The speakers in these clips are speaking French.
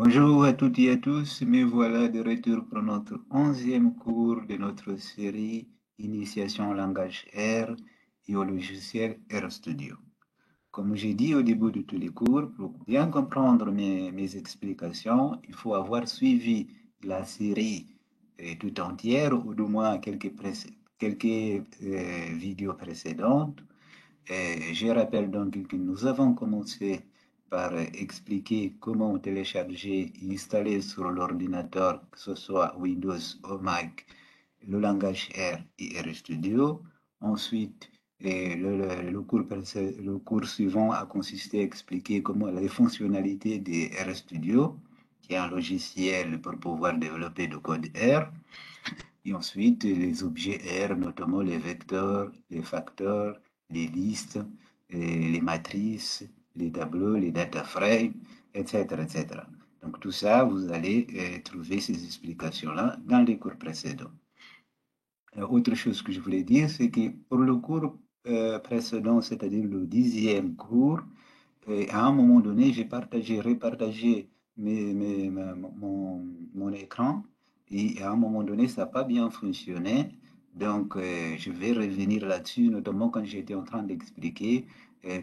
Bonjour à toutes et à tous, me voilà de retour pour notre 11e cours de notre série Initiation au langage R et au logiciel RStudio. Comme j'ai dit au début de tous les cours, pour bien comprendre mes explications, il faut avoir suivi la série tout entière ou du moins quelques vidéos précédentes. Je rappelle donc que nous avons commencé par expliquer comment télécharger et installer sur l'ordinateur, que ce soit Windows ou Mac, le langage R et RStudio. Ensuite, le cours suivant a consisté à expliquer comment les fonctionnalités de RStudio, qui est un logiciel pour pouvoir développer du code R. Et ensuite, les objets R, notamment les vecteurs, les facteurs, les listes, les matrices, les tableaux, les data frames, etc., etc. Donc tout ça, vous allez trouver ces explications-là dans les cours précédents. Autre chose que je voulais dire, c'est que pour le cours précédent, c'est-à-dire le 10e cours, à un moment donné, repartagé mon écran et à un moment donné, ça n'a pas bien fonctionné. Donc, je vais revenir là-dessus, notamment quand j'étais en train d'expliquer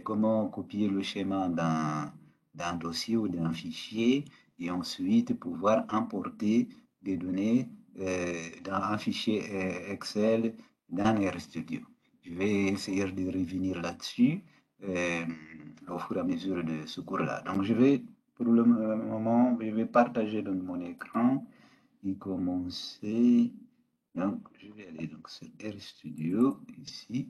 comment copier le schéma d'un dossier ou d'un fichier et ensuite pouvoir importer des données dans un fichier Excel dans RStudio. Je vais essayer de revenir là-dessus au fur et à mesure de ce cours-là. Donc, pour le moment, je vais partager donc, mon écran et commencer. Donc, je vais aller donc, sur RStudio ici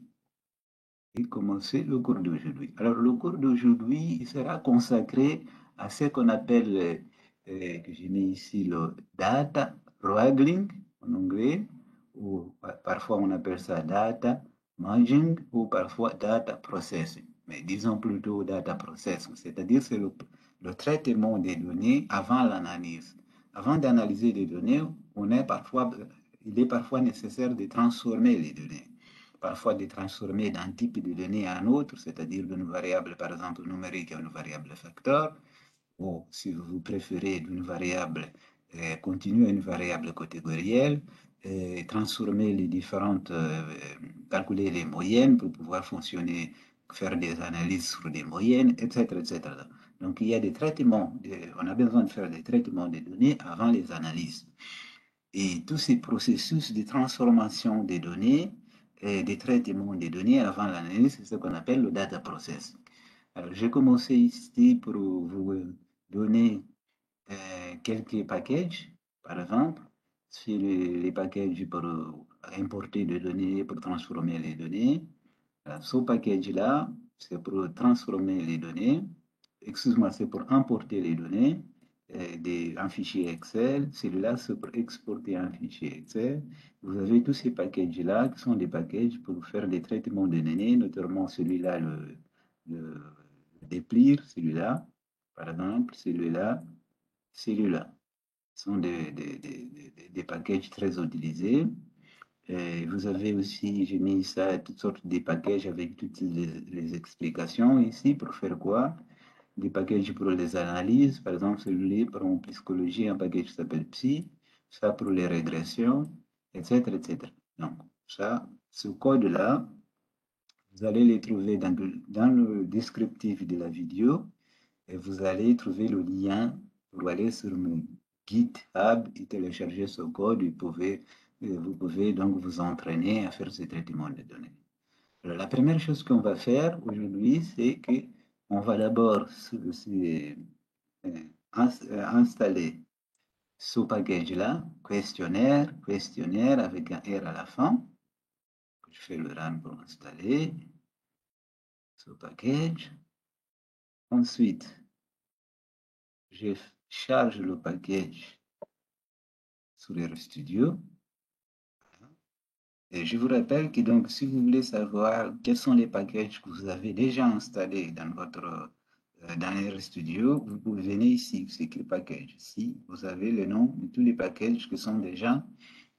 et commencer le cours d'aujourd'hui. Alors, le cours d'aujourd'hui sera consacré à ce qu'on appelle, que j'ai mis ici, le data wrangling en anglais, ou parfois on appelle ça data merging ou parfois data processing. Mais disons plutôt data processing, c'est-à-dire c'est le traitement des données avant l'analyse. Avant d'analyser les données, il est parfois nécessaire de transformer les données, parfois de transformer d'un type de données à un autre, c'est-à-dire d'une variable, par exemple, numérique à une variable facteur, ou si vous préférez, d'une variable continue à une variable catégorielle, transformer les différentes, calculer les moyennes pour pouvoir fonctionner, faire des analyses sur des moyennes, etc., etc. Donc, il y a des traitements, on a besoin de faire des traitements des données avant les analyses. Et tous ces processus de transformation des données et de traitement des données avant l'analyse, c'est ce qu'on appelle le data process. Alors, j'ai commencé ici pour vous donner quelques packages, par exemple, sur les packages pour importer des données, pour transformer les données. Alors, ce package-là, c'est pour transformer les données. Excuse-moi, c'est pour importer les données un fichier Excel. Celui-là, c'est pour exporter un fichier Excel. Vous avez tous ces packages-là qui sont des packages pour faire des traitements de données, notamment celui-là, le déplir, celui-là, par exemple, celui-là, celui-là. Ce sont des packages très utilisés. Vous avez aussi, j'ai mis ça, toutes sortes de packages avec toutes les explications ici pour faire quoi? Des packages pour les analyses, par exemple celui-là pour psychologie, un package qui s'appelle Psy, ça pour les régressions, etc., etc. Donc, ça, ce code-là, vous allez les trouver dans le descriptif de la vidéo et vous allez trouver le lien pour aller sur mon GitHub et télécharger ce code. Vous pouvez donc vous entraîner à faire ce traitement de données. Alors, la première chose qu'on va faire aujourd'hui, c'est que on va d'abord installer ce package-là, questionnaire avec un R à la fin. Je fais le run pour installer ce package. Ensuite, je charge le package sur RStudio. Et je vous rappelle que donc, si vous voulez savoir quels sont les packages que vous avez déjà installés dans RStudio, vous pouvez venir ici, c'est écrit package. Ici, vous avez le nom de tous les packages qui sont déjà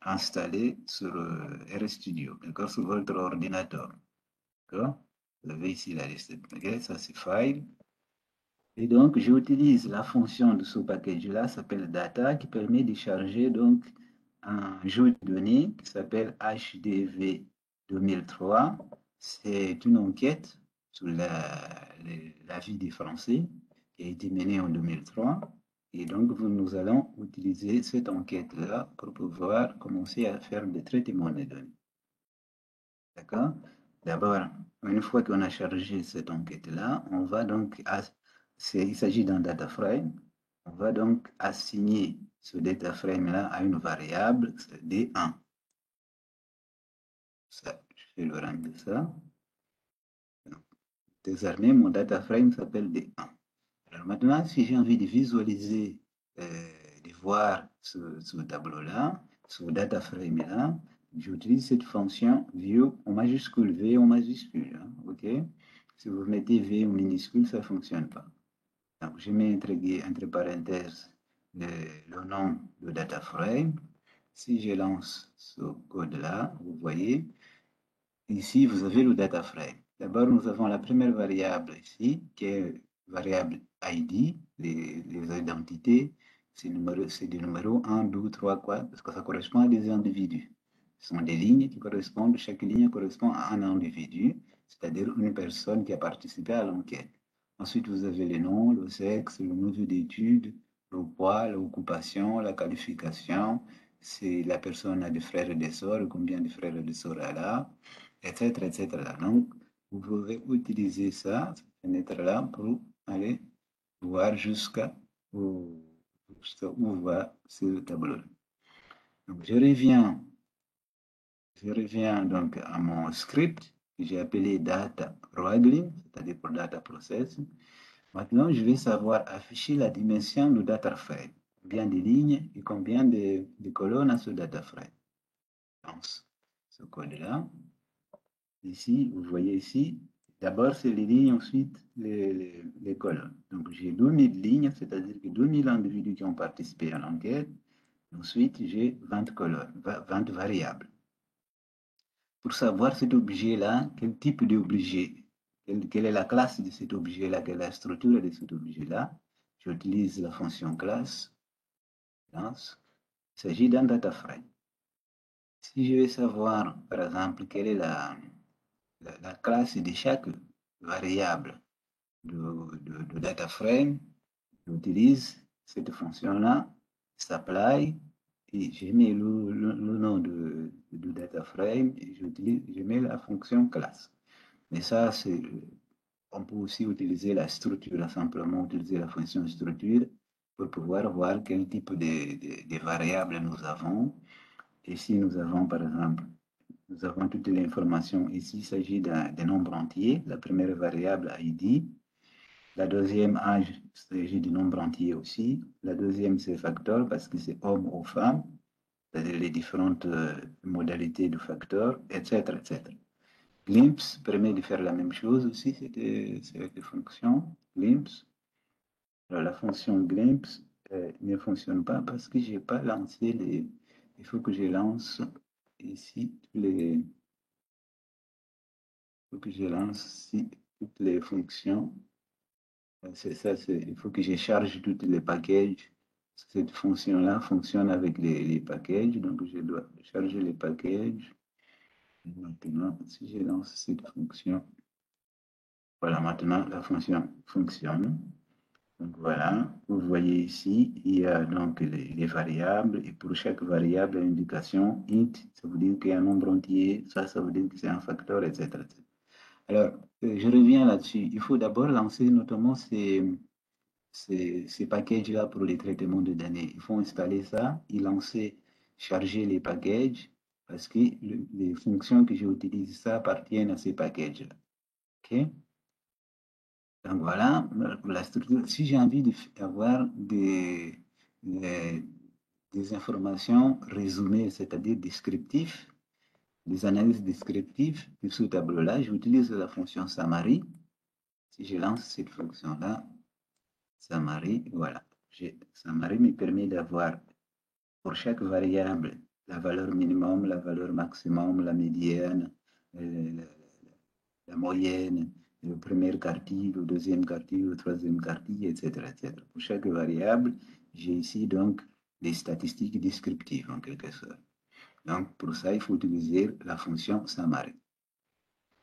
installés sur RStudio, d'accord, sur votre ordinateur. D'accord? Vous avez ici la liste de packages, ça c'est File, Et donc, j'utilise la fonction de ce package-là, s'appelle data, qui permet de charger donc un jeu de données qui s'appelle HDV 2003. C'est une enquête sur la vie des Français qui a été menée en 2003. Et donc, nous allons utiliser cette enquête-là pour pouvoir commencer à faire des traitements de données. D'accord? D'abord, une fois qu'on a chargé cette enquête-là, on va donc, il s'agit d'un data frame, on va donc assigner ce data frame-là à une variable, c'est D1. Ça, je fais le rang de ça. Désormais, mon data frame s'appelle D1. Alors maintenant, si j'ai envie de visualiser, de voir ce tableau-là, ce data frame-là, j'utilise cette fonction view en majuscule, V en majuscule. Hein, OK? Si vous mettez V en minuscule, ça ne fonctionne pas. Donc, je mets entre parenthèses le nom de data frame. Si je lance ce code-là, vous voyez, ici, vous avez le data frame. D'abord, nous avons la première variable ici, qui est variable ID, les identités. C'est des numéros 1, 2, 3, 4, parce que ça correspond à des individus. Ce sont des lignes qui correspondent, chaque ligne correspond à un individu, c'est-à-dire une personne qui a participé à l'enquête. Ensuite, vous avez les noms, le sexe, le niveau d'études, le poids, l'occupation, la qualification, si la personne a des frères et des sœurs, combien de frères et de sœurs elle a, etc., etc. Donc, vous pouvez utiliser ça, cette fenêtre-là, pour aller voir jusqu'à où va ce tableau. Donc, je reviens donc à mon script que j'ai appelé data wrangling, c'est-à-dire pour data process. Maintenant, je vais savoir afficher la dimension du data frame, combien de lignes et combien de colonnes à ce data frame. Donc, ce code-là, ici, vous voyez ici, d'abord c'est les lignes, ensuite les colonnes. Donc j'ai 2000 lignes, c'est-à-dire que 2000 individus qui ont participé à l'enquête. Ensuite, j'ai 20 colonnes, 20 variables. Pour savoir cet objet-là, quel type d'objet, quelle est la classe de cet objet-là, quelle est la structure de cet objet-là, j'utilise la fonction classe. Il s'agit d'un data frame. Si je veux savoir, par exemple, quelle est la classe de chaque variable de data frame, j'utilise cette fonction-là, supply, et je mets le nom de data frame, et je mets la fonction classe. Mais ça, on peut aussi utiliser la structure, simplement utiliser la fonction structure pour pouvoir voir quel type de variables nous avons. Ici, nous avons, par exemple, nous avons toutes les informations. Ici, il s'agit d'un nombre entier. La première variable ID. La deuxième âge, il s'agit du nombre entier aussi. La deuxième, c'est facteur parce que c'est homme ou femme, c'est-à-dire les différentes modalités du facteur, etc., etc. Glimpse permet de faire la même chose aussi, c'est des fonctions. Glimpse. Alors, la fonction glimpse ne fonctionne pas parce que je n'ai pas lancé les. Il faut que je lance ici les. Il faut que je lance ici toutes les fonctions. C'est ça, il faut que je charge tous les packages. Cette fonction-là fonctionne avec les packages, donc je dois charger les packages. Et maintenant, si je lance cette fonction, voilà, maintenant la fonction fonctionne. Donc voilà, vous voyez ici, il y a donc les variables, et pour chaque variable, l'indication int, ça veut dire qu'il y a un nombre entier, ça veut dire que c'est un facteur, etc. Alors, je reviens là-dessus. Il faut d'abord lancer notamment ces packages-là pour les traitements de données. Il faut installer ça, y lancer, charger les packages, parce que les fonctions que j'utilise, ça appartiennent à ces packages-là. OK? Donc voilà, la structure. Si j'ai envie d'avoir des informations résumées, c'est-à-dire descriptives, des analyses descriptives de ce tableau-là, j'utilise la fonction summary. Si je lance cette fonction-là, summary, voilà. Summary me permet d'avoir pour chaque variable la valeur minimum, la valeur maximum, la médiane, la moyenne, le premier quartile, le deuxième quartile, le troisième quartile, etc., etc. Pour chaque variable, j'ai ici donc des statistiques descriptives en quelque sorte. Donc pour ça, il faut utiliser la fonction summary.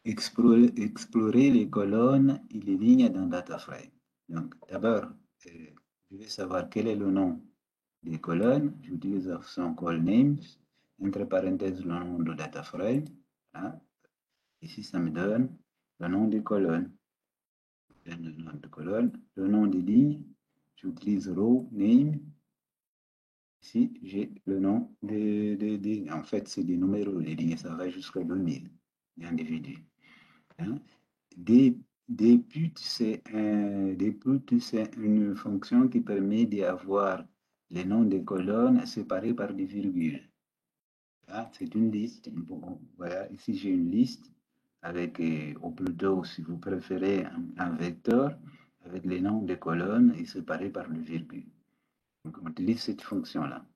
Explorer les colonnes et les lignes dans DataFrame. Donc d'abord, je vais savoir quel est le nom des colonnes. J'utilise la fonction callNames, entre parenthèses le nom de DataFrame. Voilà. Ici, ça me donne le nom des colonnes. Le nom de colonne, le nom des lignes, j'utilise row name. Ici, j'ai le nom des. En fait, c'est des numéros, les lignes, ça va jusqu'à 2000 individus. Hein? Des, des putes, c'est une fonction qui permet d'avoir les noms des colonnes séparés par des virgules. Hein? C'est une liste. Bon, voilà, ici j'ai une liste avec, ou plutôt, si vous préférez, un vecteur avec les noms des colonnes et séparés par le virgule. Donc, on utilise cette fonction-là.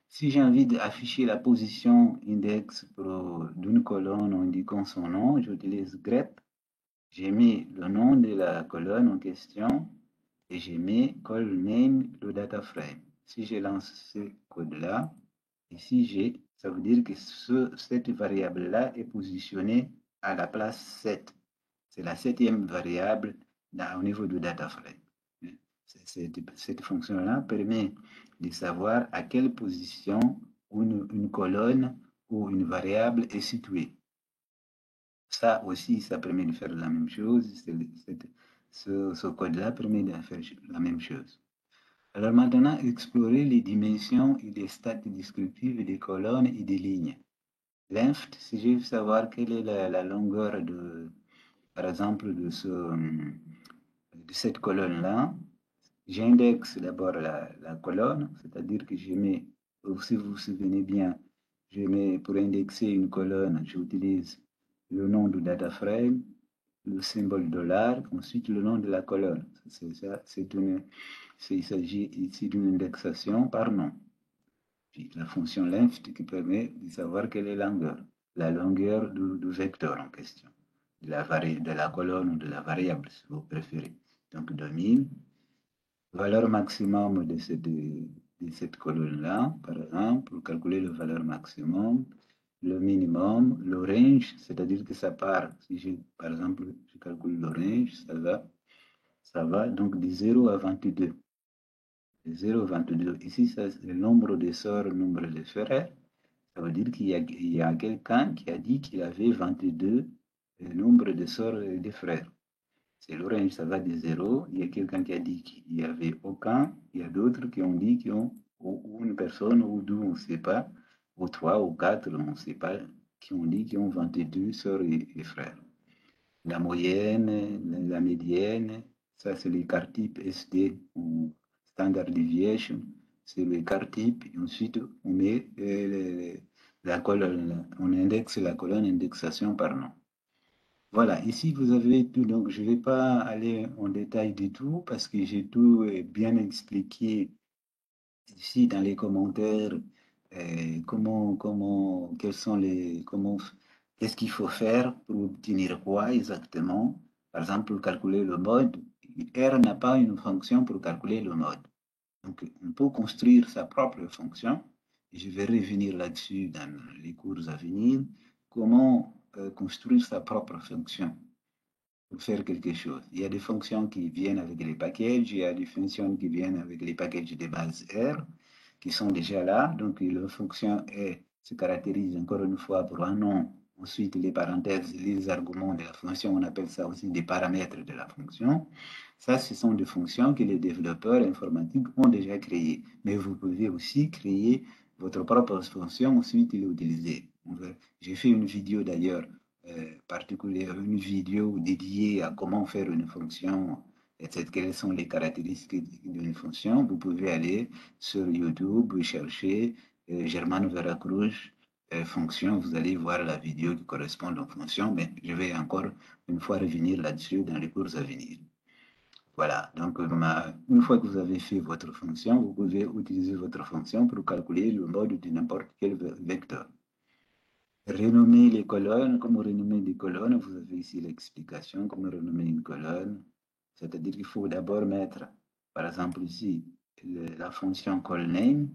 Si j'ai envie d'afficher la position index d'une colonne en indiquant son nom, j'utilise grep. J'ai mis le nom de la colonne en question et j'ai mis call name le data frame. Si je lance ce code-là, ici ça veut dire que cette variable-là est positionnée à la place 7. C'est la septième variable au niveau du data frame. Cette fonction-là permet de savoir à quelle position une colonne ou une variable est située. Ça aussi, ça permet de faire la même chose. Ce code-là permet de faire la même chose. Alors maintenant, explorer les dimensions et les stats descriptives des colonnes et des lignes. Length, si je veux savoir quelle est la longueur par exemple, de cette colonne-là, j'indexe d'abord la colonne, c'est-à-dire que je mets, si vous vous souvenez bien, je mets pour indexer une colonne, j'utilise le nom du data frame, le symbole $, ensuite le nom de la colonne. Il s'agit ici d'une indexation par nom. Puis la fonction length qui permet de savoir quelle est la longueur du vecteur en question, de la colonne ou de la variable si vous préférez. Donc 2000, valeur maximum de cette colonne-là, par exemple, pour calculer la valeur maximum, le minimum, le range, c'est-à-dire que ça part, si par exemple, je calcule le range, ça va donc de 0 à 22. De 0 à 22. Ici, c'est le nombre de sœurs, le nombre de frères. Ça veut dire qu'il y a quelqu'un qui a dit qu'il avait 22 le nombre de sœurs et de frères. C'est le range, ça va de 0. Il y a quelqu'un qui a dit qu'il n'y avait aucun. Il y a d'autres qui ont dit qu'ils ont ou une personne ou deux, on ne sait pas, ou trois ou quatre, on ne sait pas, qui ont dit qu'ils ont 22 sœurs et frères. La moyenne, la médiane, ça c'est l'écart type SD ou Standard Deviation, c'est l'écart type. Et ensuite, on met la colonne, on indexe la colonne indexation par nom. Voilà, ici vous avez tout, donc je ne vais pas aller en détail du tout parce que j'ai tout bien expliqué ici dans les commentaires, qu'est-ce qu'il faut faire pour obtenir quoi exactement. Par exemple, pour calculer le mode, R n'a pas une fonction pour calculer le mode. Donc, on peut construire sa propre fonction. Et je vais revenir là-dessus dans les cours à venir. Comment construire sa propre fonction pour faire quelque chose. Il y a des fonctions qui viennent avec les packages, il y a des fonctions qui viennent avec les packages de base R qui sont déjà là. Donc, la fonction se caractérise encore une fois pour un nom. Ensuite, les parenthèses, les arguments de la fonction, on appelle ça aussi des paramètres de la fonction. Ça, ce sont des fonctions que les développeurs informatiques ont déjà créées. Mais vous pouvez aussi créer votre propre fonction, ensuite l'utiliser. J'ai fait une vidéo d'ailleurs particulière, une vidéo dédiée à comment faire une fonction, etc. Quelles sont les caractéristiques d'une fonction. Vous pouvez aller sur YouTube, chercher Germano Veracruz fonction, vous allez voir la vidéo qui correspond aux fonctions, mais je vais encore une fois revenir là-dessus dans les cours à venir. Voilà, donc une fois que vous avez fait votre fonction, vous pouvez utiliser votre fonction pour calculer le mode de n'importe quel vecteur. Renommer les colonnes, comment renommer des colonnes, vous avez ici l'explication, comment renommer une colonne. C'est-à-dire qu'il faut d'abord mettre, par exemple ici, la fonction callName,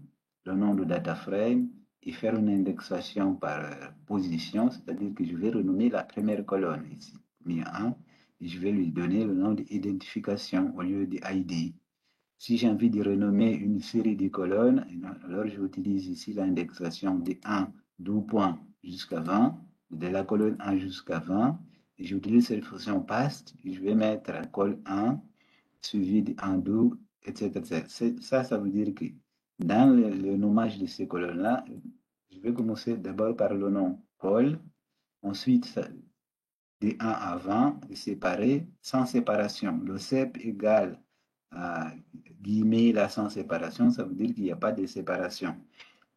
le nom de data frame, et faire une indexation par position, c'est-à-dire que je vais renommer la première colonne ici, mis 1, et je vais lui donner le nom d'identification au lieu de ID. Si j'ai envie de renommer une série de colonnes, alors j'utilise ici l'indexation de 1, 12 points jusqu'à 20, de la colonne 1 jusqu'à 20, et j'utilise cette fonction past, et je vais mettre col 1, suivi de 1, 2, etc. Ça veut dire que dans le nommage de ces colonnes-là, je vais commencer d'abord par le nom col, ensuite de 1 à 20, séparé, sans séparation. Le CEP égale à guillemets là sans séparation, ça veut dire qu'il n'y a pas de séparation.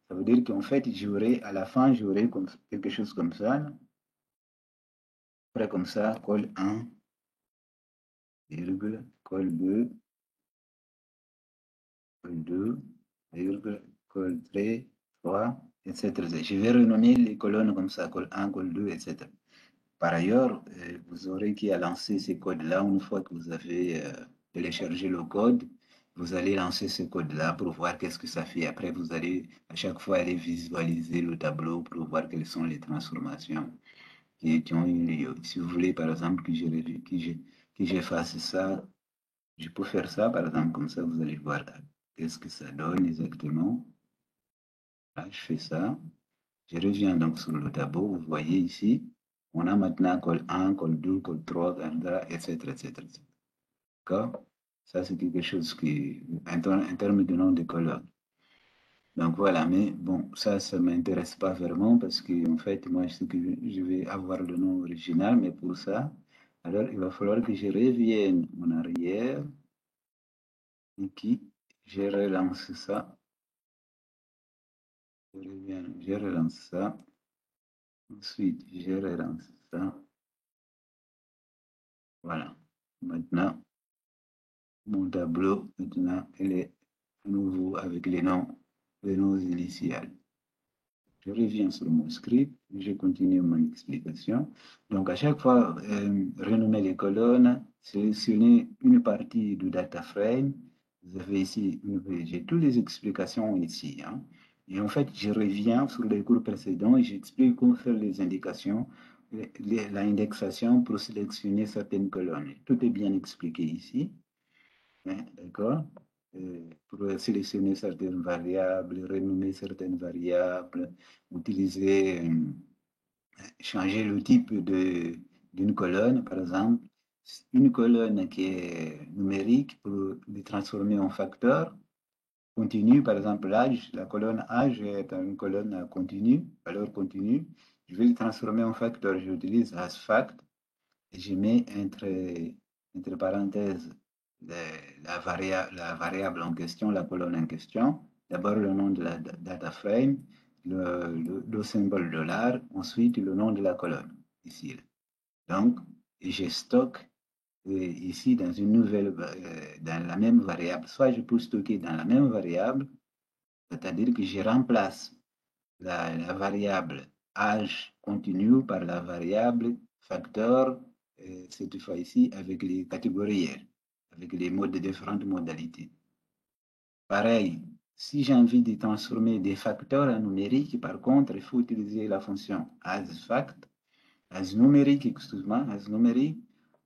Ça veut dire qu'en fait, j'aurai, à la fin, j'aurai quelque chose comme ça. Après, comme ça, col 1, virgule, col 2, col 2, virgule, col 3, etc. Je vais renommer les colonnes comme ça, col 1, col 2, etc. Par ailleurs, vous aurez qu'à lancer ces codes-là une fois que vous avez téléchargé le code. Vous allez lancer ce code-là pour voir qu'est-ce que ça fait. Après, vous allez à chaque fois aller visualiser le tableau pour voir quelles sont les transformations qui ont eu lieu. Si vous voulez, par exemple, que j'efface ça, je peux faire ça, par exemple, comme ça, vous allez voir qu'est-ce que ça donne exactement. Là, je fais ça. Je reviens donc sur le tableau. Vous voyez ici, on a maintenant col 1, col 2, col 3, etc., etc. D'accord? Ça, c'est quelque chose qui, en termes de nom de colonne. Donc voilà, mais bon, ça ne m'intéresse pas vraiment parce que, en fait, moi, je sais que je vais avoir le nom original, mais pour ça, alors il va falloir que je revienne en arrière et que je relance ça. Je relance ça. Ensuite, je relance ça. Voilà. Maintenant, mon tableau, maintenant, il est nouveau avec les noms initiales. Je reviens sur mon script, je continue mon explication. Donc, à chaque fois, renommer les colonnes, sélectionner une partie du data frame. Vous avez ici, j'ai toutes les explications ici, hein. Et en fait, je reviens sur les cours précédents et j'explique comment faire les indications, l'indexation pour sélectionner certaines colonnes. Tout est bien expliqué ici. Hein, d'accord? Pour sélectionner certaines variables, renommer certaines variables, utiliser, changer le type d'une colonne, par exemple, une colonne qui est numérique pour les transformer en facteur continu, par exemple l'âge, la colonne âge est une colonne continue, valeur continue, je vais le transformer en facteur, j'utilise asFact et je mets entre parenthèses la variable en question, la colonne en question. D'abord le nom de la data frame, le symbole $, ensuite le nom de la colonne, ici. Donc, je stocke ici dans une nouvelle, dans la même variable. Soit je peux stocker dans la même variable, c'est-à-dire que je remplace la variable âge continue par la variable facteur, cette fois ici avec les catégories, avec les modes de différentes modalités. Pareil, si j'ai envie de transformer des facteurs en numérique, par contre, il faut utiliser la fonction asFact, as numérique, excuse-moi, as numérique.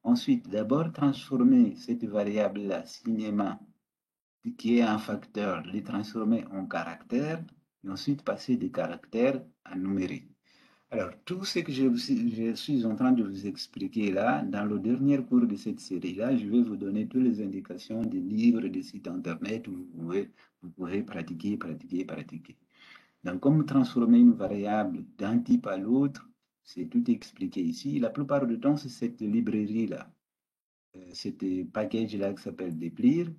Ensuite, d'abord transformer cette variable-là, cinéma, qui est un facteur, les transformer en caractère, et ensuite passer des caractères à numérique. Alors, tout ce que je suis en train de vous expliquer là, dans le dernier cours de cette série-là, je vais vous donner toutes les indications des livres, des sites internet où vous pouvez pratiquer, pratiquer, pratiquer. Donc, comme transformer une variable d'un type à l'autre, c'est tout expliqué ici. La plupart du temps, c'est cette librairie-là, cet package-là qui s'appelle Deplir,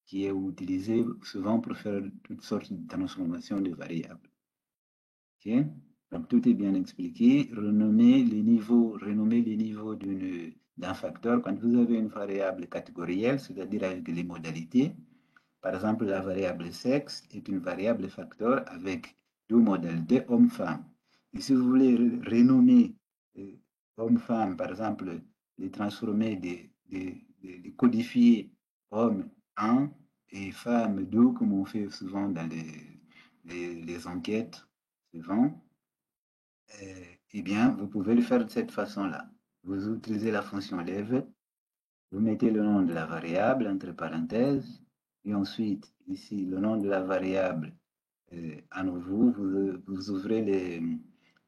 qui est utilisé souvent pour faire toutes sortes de transformations de variables. Okay? Donc, tout est bien expliqué. Renommer les niveaux d'un facteur. Quand vous avez une variable catégorielle, c'est-à-dire avec les modalités, par exemple, la variable sexe est une variable facteur avec deux modalités homme-femme. Et si vous voulez renommer homme-femme, par exemple, les transformer, les codifier homme 1 et femme 2, comme on fait souvent dans les enquêtes souvent, eh bien, vous pouvez le faire de cette façon-là. Vous utilisez la fonction leave, vous mettez le nom de la variable entre parenthèses, et ensuite, ici, le nom de la variable, à nouveau, vous ouvrez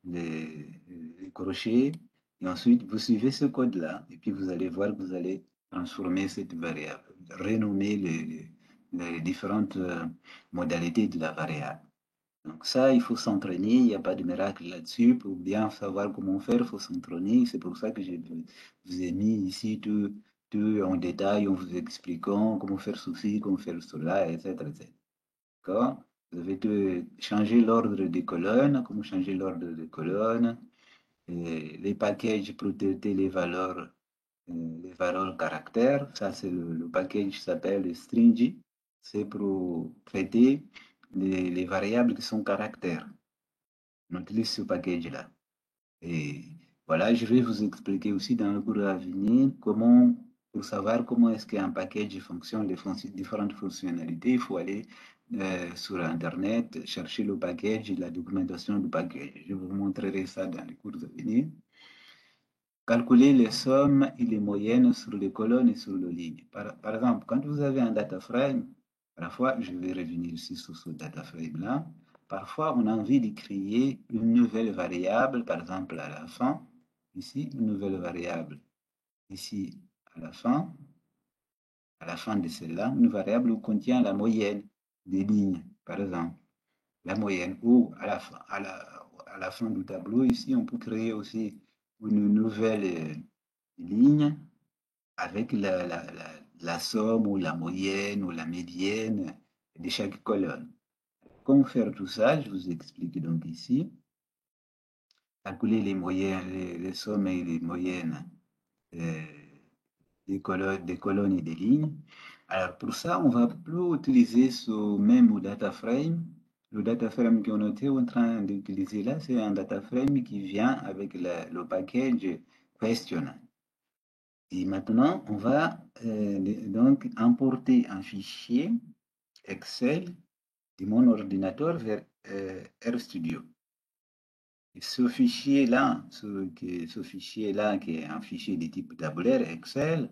les crochets, et ensuite, vous suivez ce code-là, et puis vous allez voir que vous allez transformer cette variable, renommer les différentes modalités de la variable. Donc ça, il faut s'entraîner, il n'y a pas de miracle là-dessus. Pour bien savoir comment faire, il faut s'entraîner. C'est pour ça que je vous ai mis ici tout en détail en vous expliquant comment faire ceci, comment faire cela, etc. etc. D'accord? Vous avez changer l'ordre des colonnes, comment changer l'ordre des colonnes, et les packages pour traiter les valeurs caractères. Ça, c'est le package qui s'appelle Stringy. C'est pour traiter les variables qui sont caractères. On utilise ce package-là. Et voilà, je vais vous expliquer aussi dans le cours à venir comment, pour savoir comment est-ce qu'un package fonctionne, les différentes fonctionnalités, il faut aller sur Internet, chercher le package et la documentation du package. Je vous montrerai ça dans les cours à venir. Calculer les sommes et les moyennes sur les colonnes et sur les lignes. Par exemple, quand vous avez un data frame, parfois, je vais revenir ici sur ce data frame-là, parfois on a envie de créer une nouvelle variable, par exemple à la fin, ici, une nouvelle variable, ici à la fin de celle-là, une variable qui contient la moyenne des lignes, par exemple, la moyenne, ou à la fin du tableau, ici, on peut créer aussi une nouvelle ligne avec la somme ou la moyenne ou la médiane de chaque colonne. Comment faire tout ça? Je vous explique donc ici. Calculer les moyennes, les sommes et les moyennes euh, des colonnes et des lignes. Alors pour ça, on va plus utiliser ce même data frame. Le data frame qu'on était en train d'utiliser là, c'est un data frame qui vient avec le package question. Et maintenant, on va donc importer un fichier Excel de mon ordinateur vers RStudio. Et ce fichier-là, ce fichier-là, qui est un fichier de type tabulaire Excel,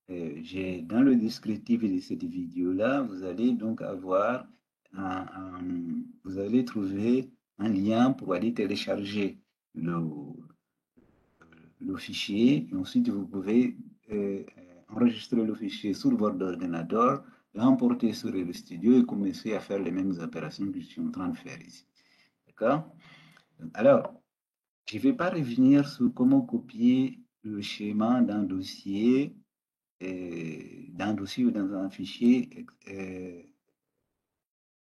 dans le descriptif de cette vidéo-là, vous allez donc avoir vous allez trouver un lien pour aller télécharger le fichier. Et ensuite, vous pouvez enregistrer le fichier sur votre ordinateur, l'emporter sur le studio et commencer à faire les mêmes opérations que je suis en train de faire ici. D'accord? Alors, je ne vais pas revenir sur comment copier le schéma d'un dossier ou dans un fichier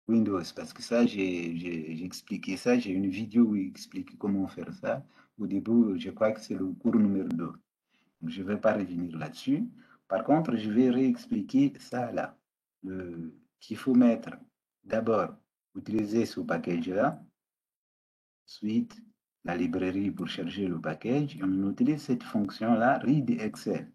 Windows, parce que ça, j'ai expliqué ça, j'ai une vidéo où il explique comment faire ça. Au début, je crois que c'est le cours numéro 2. Donc, je ne vais pas revenir là-dessus. Par contre, je vais réexpliquer ça là. Qu'il faut mettre d'abord, utiliser ce package-là, ensuite la librairie pour charger le package, et on utilise cette fonction-là, read Excel.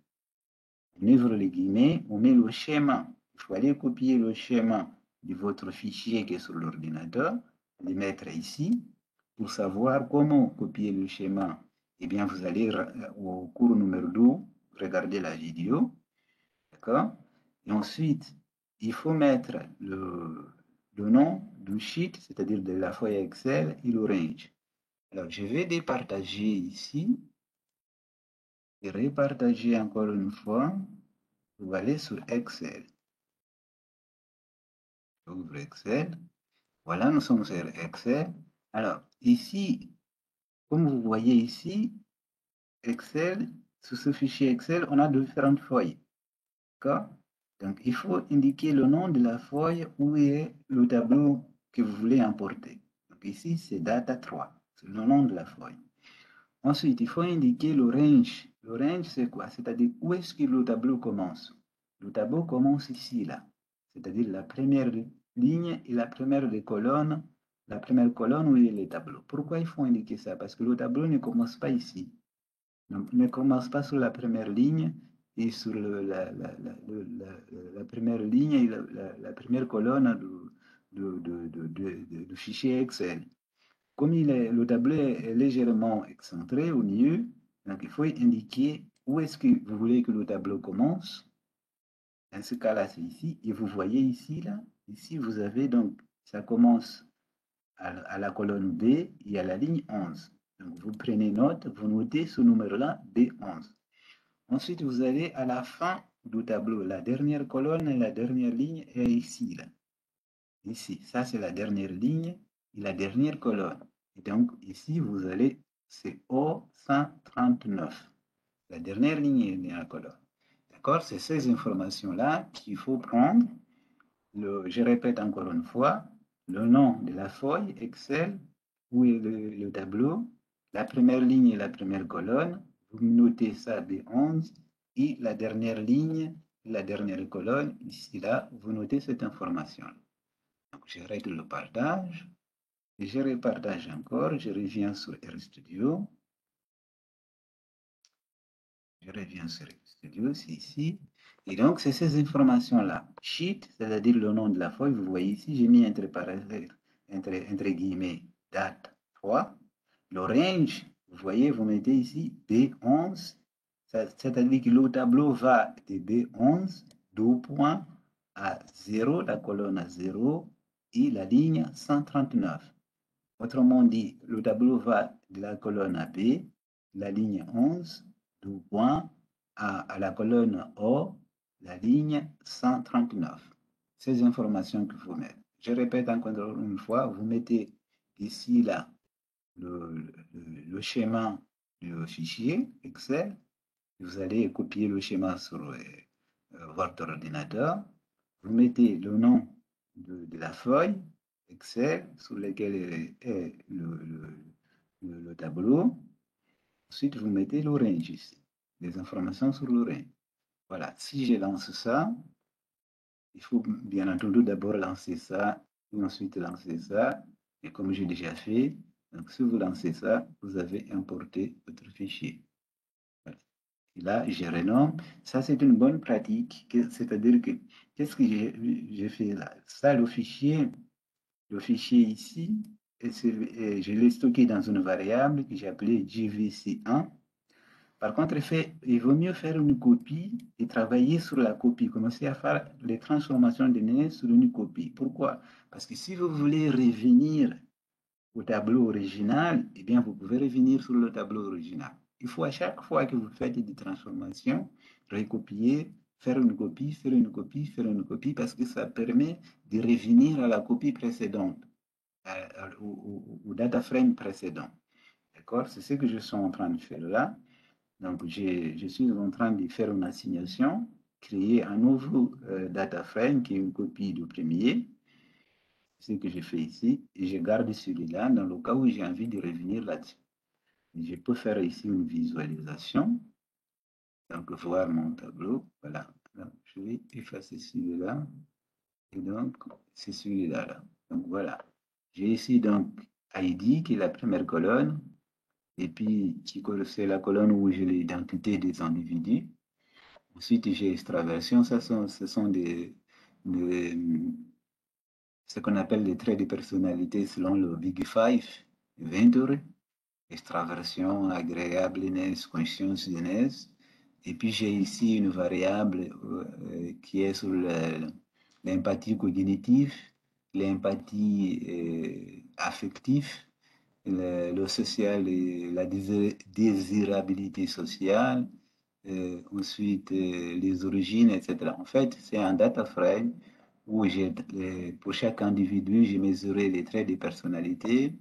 On ouvre les guillemets, on met le schéma. Il faut aller copier le schéma de votre fichier qui est sur l'ordinateur, le mettre ici. Pour savoir comment copier le schéma, eh bien, vous allez au cours numéro 2, regarder la vidéo. D'accord? Et ensuite, il faut mettre le nom du sheet, c'est-à-dire de la feuille Excel, et le range. Alors, je vais départager ici et repartager encore une fois. Vous allez sur Excel. J'ouvre Excel. Voilà, nous sommes sur Excel. Alors, ici, comme vous voyez ici, Excel, sur ce fichier Excel, on a différentes feuilles. D'accord? Donc, il faut indiquer le nom de la feuille où est le tableau que vous voulez importer. Donc, ici, c'est Data 3. C'est le nom de la feuille. Ensuite, il faut indiquer le range. Le range, c'est quoi? C'est-à-dire où est-ce que le tableau commence? Le tableau commence ici, là. C'est-à-dire la première ligne et la première des colonnes la première colonne où il y a les tableaux. Pourquoi il faut indiquer ça? Parce que le tableau ne commence pas ici. Donc, ne commence pas sur la première ligne et sur la première ligne et la première colonne du fichier Excel. Comme le tableau est légèrement excentré au milieu, donc il faut indiquer où est-ce que vous voulez que le tableau commence. Dans ce cas-là, c'est ici. Et vous voyez ici, là, ici, vous avez donc, ça commence à la colonne B et à la ligne 11. Donc, vous prenez note, vous notez ce numéro-là, B11. Ensuite, vous allez à la fin du tableau. La dernière colonne et la dernière ligne est ici, là. Ici, ça c'est la dernière ligne et la dernière colonne. Et donc, ici, vous allez, c'est O139. La dernière ligne est la colonne. D'accord? C'est ces informations-là qu'il faut prendre. Je répète encore une fois, le nom de la feuille Excel, où est le tableau, la première ligne et la première colonne, vous notez ça B11, et la dernière ligne, la dernière colonne, ici là, vous notez cette information. Donc j'arrête le partage, et je repartage encore, je reviens sur RStudio, je reviens sur RStudio, c'est ici, et donc, c'est ces informations-là. Sheet, c'est-à-dire le nom de la feuille, vous voyez ici, j'ai mis entre parenthèses, entre guillemets, date 3. Le range, vous voyez, vous mettez ici B11, c'est-à-dire que le tableau va de B11, 2 points, à 0, la colonne à 0, et la ligne 139. Autrement dit, le tableau va de la colonne à B, la ligne 11, 2 points, à la colonne O, la ligne 139. Ces informations qu'il faut mettre. Je répète encore une fois, vous mettez ici là le schéma du fichier Excel. Vous allez copier le schéma sur votre ordinateur. Vous mettez le nom de la feuille Excel sur laquelle est le tableau. Ensuite, vous mettez le range ici, les informations sur le range. Voilà, si je lance ça, il faut bien entendu d'abord lancer ça, et ensuite lancer ça. Et comme j'ai déjà fait, donc si vous lancez ça, vous avez importé votre fichier. Voilà. Et là, je renomme. Ça, c'est une bonne pratique. C'est-à-dire que, qu'est-ce que j'ai fait là? Ça, le fichier ici, je l'ai stocké dans une variable que j'ai appelée JVC1. Par contre, il vaut mieux faire une copie et travailler sur la copie, commencer à faire les transformations de données sur une copie. Pourquoi? Parce que si vous voulez revenir au tableau original, eh bien, vous pouvez revenir sur le tableau original. Il faut à chaque fois que vous faites des transformations, recopier, faire une copie, faire une copie, faire une copie, parce que ça permet de revenir à la copie précédente, au data frame précédent. D'accord? C'est ce que je suis en train de faire là. Donc, je suis en train de faire une assignation, créer un nouveau data frame qui est une copie du premier, ce que je fais ici, et je garde celui-là dans le cas où j'ai envie de revenir là-dessus. Je peux faire ici une visualisation, donc voir mon tableau, voilà. Donc, je vais effacer celui-là, et donc c'est celui-là. Là. Donc voilà, j'ai ici donc ID qui est la première colonne, et puis c'est la colonne où j'ai l'identité des individus. Ensuite, j'ai extraversion, ce sont ce qu'on appelle des traits de personnalité selon le Big Five, Venture, extraversion, agréableness, conscientiousness. Et puis j'ai ici une variable qui est sur l'empathie cognitive, l'empathie affective, le social et la désirabilité sociale, ensuite les origines, etc. En fait, c'est un data frame où pour chaque individu, j'ai mesuré les traits de personnalité,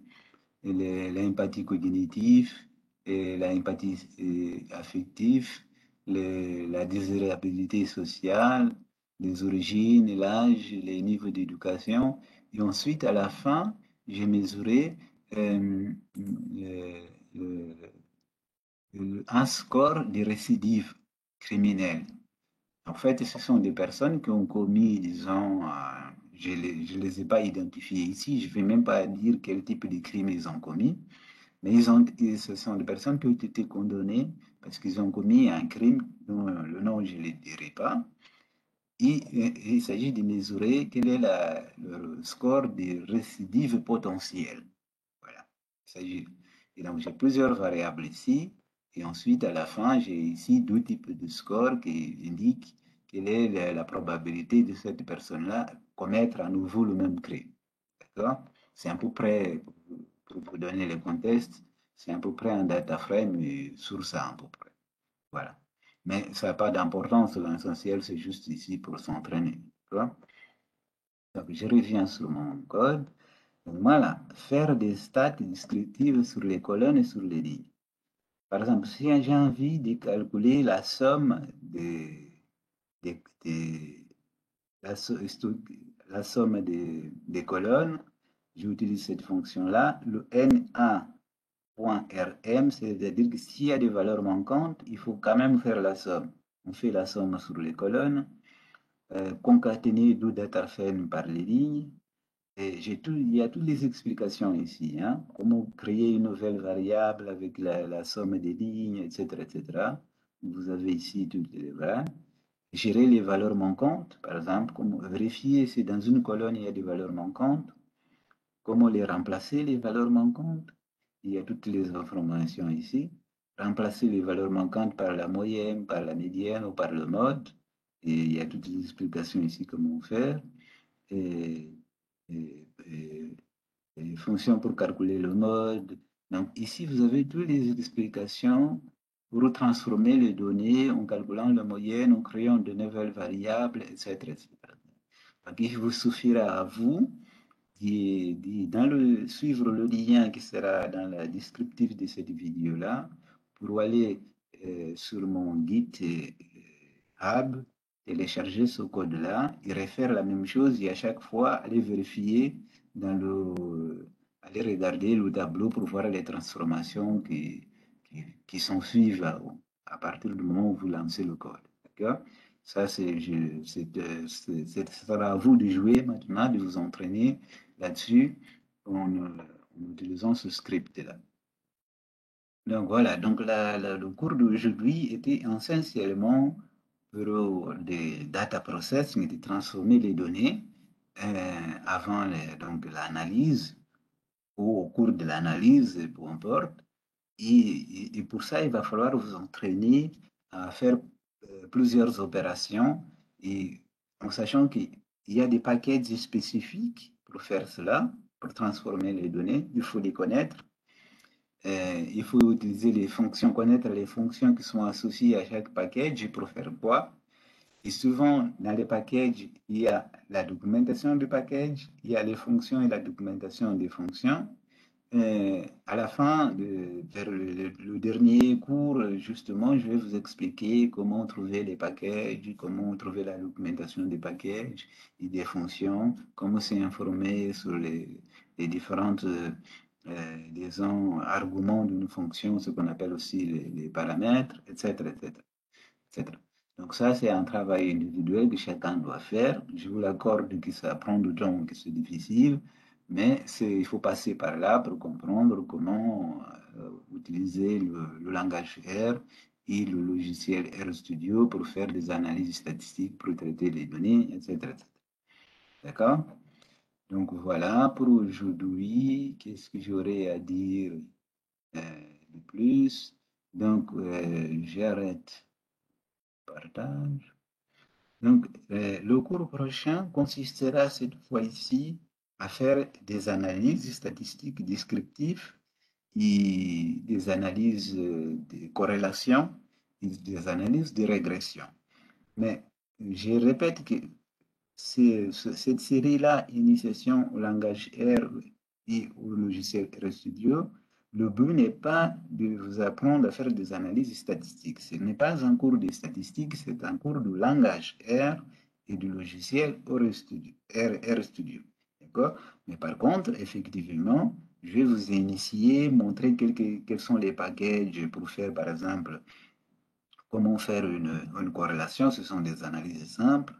l'empathie cognitive, l'empathie affective, la désirabilité sociale, les origines, l'âge, les niveaux d'éducation. Et ensuite, à la fin, j'ai mesuré un score de récidive criminelle. En fait, ce sont des personnes qui ont commis, disons, je ne les ai pas identifiés ici. Je ne vais même pas dire quel type de crime ils ont commis. Mais ce sont des personnes qui ont été condamnées parce qu'ils ont commis un crime dont le nom je ne le dirai pas. Il s'agit de mesurer quel est le score de récidive potentielle. Voilà. Et donc, j'ai plusieurs variables ici. Et ensuite, à la fin, j'ai ici deux types de scores qui indiquent quelle est la probabilité de cette personne-là commettre à nouveau le même crime. D'accord? C'est à peu près, pour vous donner le contexte, c'est à peu près un data frame sur ça, à peu près. Voilà. Mais ça n'a pas d'importance. L'essentiel, c'est juste ici pour s'entraîner. Donc, je reviens sur mon code. Donc, voilà, faire des stats descriptives sur les colonnes et sur les lignes. Par exemple, si j'ai envie de calculer la somme des- la, la somme des colonnes, j'utilise cette fonction-là, le NA.RM, c'est-à-dire que s'il y a des valeurs manquantes, il faut quand même faire la somme. On fait la somme sur les colonnes, concaténer deux data frames par les lignes. Et il y a toutes les explications ici, hein. Comment créer une nouvelle variable avec la somme des lignes, etc., etc. Vous avez ici toutes les voilà. Gérer les valeurs manquantes, par exemple, comment vérifier si dans une colonne il y a des valeurs manquantes, comment les remplacer, les valeurs manquantes. Il y a toutes les informations ici. Remplacer les valeurs manquantes par la moyenne, par la médiane ou par le mode. Et il y a toutes les explications ici comment faire. Et, et fonctions pour calculer le mode. Donc ici, vous avez toutes les explications pour transformer les données en calculant la moyenne, en créant de nouvelles variables, etc., etc. Donc il vous suffira à vous suivre le lien qui sera dans la descriptif de cette vidéo-là pour aller sur mon GitHub, télécharger ce code-là et refaire la même chose et à chaque fois aller vérifier aller regarder le tableau pour voir les transformations qui s'en suivent à partir du moment où vous lancez le code. D'accord? Ça, ce sera à vous de jouer maintenant, de vous entraîner là-dessus en utilisant ce script-là. Donc voilà, donc le cours d'aujourd'hui était essentiellement pour des data processing, de transformer les données avant donc l'analyse ou au cours de l'analyse, peu importe. Et pour ça, il va falloir vous entraîner à faire plusieurs opérations et en sachant qu'il y a des paquets spécifiques pour faire cela, pour transformer les données, il faut les connaître. Il faut utiliser les fonctions, connaître les fonctions qui sont associées à chaque package pour faire quoi. Et souvent, dans les packages, il y a la documentation du package, il y a les fonctions et la documentation des fonctions. À la fin, vers le dernier cours, justement, je vais vous expliquer comment trouver les packages, comment trouver la documentation des packages et des fonctions, comment s'informer sur les différentes, disons, arguments d'une fonction, ce qu'on appelle aussi les paramètres, etc., etc., etc. Donc ça, c'est un travail individuel que chacun doit faire. Je vous l'accorde que ça prend du temps, que c'est difficile, mais il faut passer par là pour comprendre comment utiliser le langage R et le logiciel RStudio pour faire des analyses statistiques, pour traiter les données, etc., etc. D'accord? Donc voilà pour aujourd'hui. Qu'est-ce que j'aurais à dire de plus? Donc, j'arrête le partage. Donc, le cours prochain consistera cette fois-ci à faire des analyses statistiques descriptives et des analyses de corrélation et des analyses de régression. Mais je répète que cette série-là, Initiation au langage R et au logiciel RStudio, le but n'est pas de vous apprendre à faire des analyses statistiques. Ce n'est pas un cours de statistique, c'est un cours de langage R et du logiciel RStudio. D'accord? Mais par contre, effectivement, je vais vous initier, montrer quels sont les packages pour faire, par exemple, comment faire une corrélation. Ce sont des analyses simples.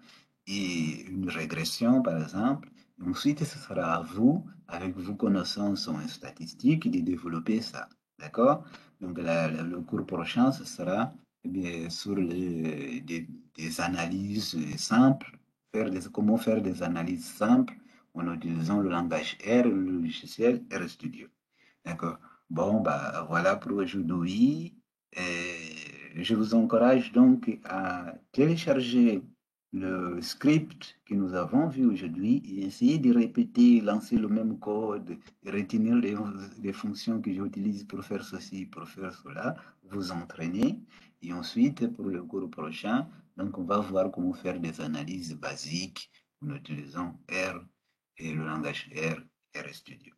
et une régression, par exemple. Ensuite, ce sera à vous, avec vos connaissances en statistique, de développer ça. D'accord? Donc, le cours prochain, ce sera eh bien, sur des analyses simples, comment faire des analyses simples en utilisant le langage R, le logiciel RStudio. D'accord? Bon, bah, voilà pour aujourd'hui. Je vous encourage donc à télécharger le script que nous avons vu aujourd'hui et essayer de répéter, lancer le même code, et retenir les fonctions que j'utilise pour faire ceci, pour faire cela, vous entraîner. Et ensuite, pour le cours prochain, donc on va voir comment faire des analyses basiques en utilisant R et le langage R, RStudio.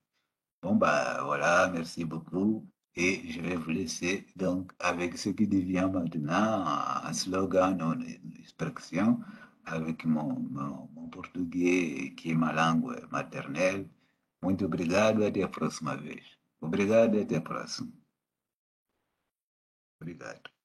Bon, bah voilà, merci beaucoup. Et je vais vous laisser donc avec ce qui devient maintenant un slogan, une expression, avec mon portugais qui est ma langue maternelle. Muito obrigado, até a próxima vez. Obrigado e até a próxima. Obrigado.